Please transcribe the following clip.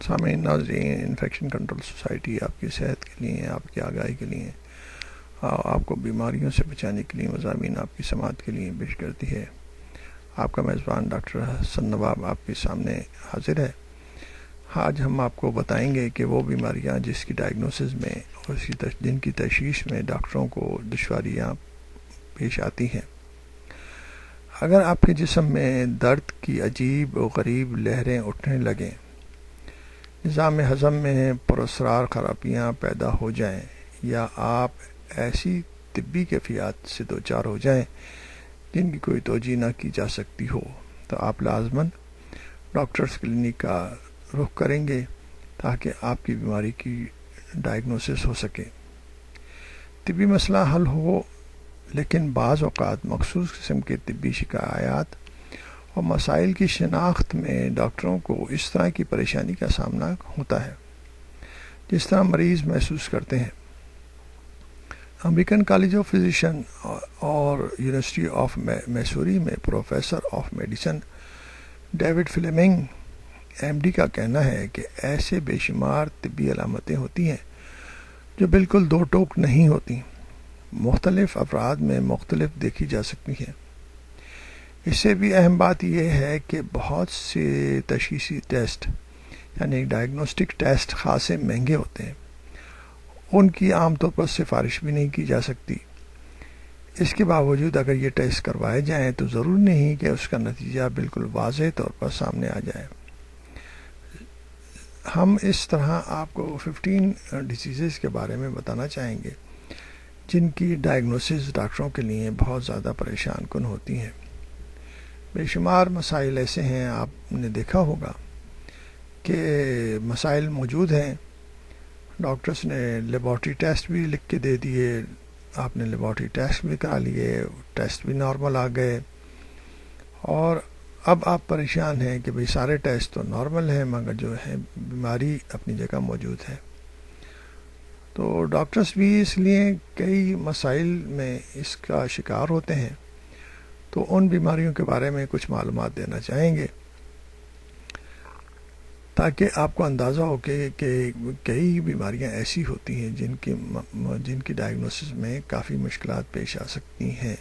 سامعین ناظرین، infection control society آپ کی صحت کے لیے، آپ کی آگاہی کے لیے، آپ کو بیماریوں سے بچانے کے لیے مضامین آپ کی سماعت کے لیے پیش کرتی ہے۔ آپ کا میزبان ڈاکٹر حسن نواب آپ کے سامنے حاضر ہے۔ آج ہم آپ کو بتائیں گے کہ وہ بیماریاں جس کی ڈائگنوسس میں اور جن کی تشخیص میں ڈاکٹروں کو دشواریاں پیش آتی ہیں۔ اگر آپ کے جسم میں درد کی عجیب و غریب لہریں اٹھنے لگیں، نظام ہضم میں پراسرار خرابیاں پیدا ہو جائیں، یا آپ ایسی طبی کیفیات سے دوچار ہو جائیں جن کی کوئی توجہ نہ کی جا سکتی ہو، تو آپ لازماً ڈاکٹرز کلینک کا رخ کریں گے تاکہ آپ کی بیماری کی ڈائگنوسس ہو سکے، طبی مسئلہ حل ہو۔ لیکن بعض اوقات مخصوص قسم کے طبی شکایات اور مسائل کی شناخت میں ڈاکٹروں کو اس طرح کی پریشانی کا سامنا ہوتا ہے جس طرح مریض محسوس کرتے ہیں۔ امریکن کالج آف فزیشین اور یونیورسٹی آف میسوری میں professor of medicine David Fleming M D کا کہنا ہے کہ ایسے بے شمار طبی علامتیں ہوتی ہیں جو بالکل دو ٹوک نہیں ہوتی، مختلف افراد میں مختلف دیکھی جا سکتی ہیں۔ اس سے بھی اہم بات یہ ہے کہ بہت سے تشخیصی ٹیسٹ یعنی ڈائگنوسٹک ٹیسٹ خاصے مہنگے ہوتے ہیں، ان کی عام طور پر سفارش بھی نہیں کی جا سکتی۔ اس کے باوجود اگر یہ ٹیسٹ کروائے جائیں تو ضرور نہیں کہ اس کا نتیجہ بالکل واضح طور پر سامنے آ جائے۔ ہم اس طرح آپ کو 15 ڈیزیزز کے بارے میں بتانا چاہیں گے جن کی ڈائگنوسس ڈاکٹروں کے لیے بہت زیادہ پریشان کن ہوتی ہیں۔ بے شمار مسائل ایسے ہیں، آپ نے دیکھا ہوگا کہ مسائل موجود ہیں، ڈاکٹرز نے لیبارٹری ٹیسٹ بھی لکھ کے دے دیے، آپ نے لیبارٹری ٹیسٹ بھی کرا لیے، ٹیسٹ بھی نارمل آ گئے، اور اب آپ پریشان ہیں کہ بھئی سارے ٹیسٹ تو نارمل ہیں مگر جو ہے بیماری اپنی جگہ موجود ہے۔ تو ڈاکٹرز بھی اس لیے کئی مسائل میں اس کا شکار ہوتے ہیں، تو ان بیماریوں کے بارے میں کچھ معلومات دینا چاہیں گے تاکہ آپ کو اندازہ ہو کہ کئی بیماریاں ایسی ہوتی ہیں جن کی ڈائگنوسس میں کافی مشکلات پیش آ سکتی ہیں۔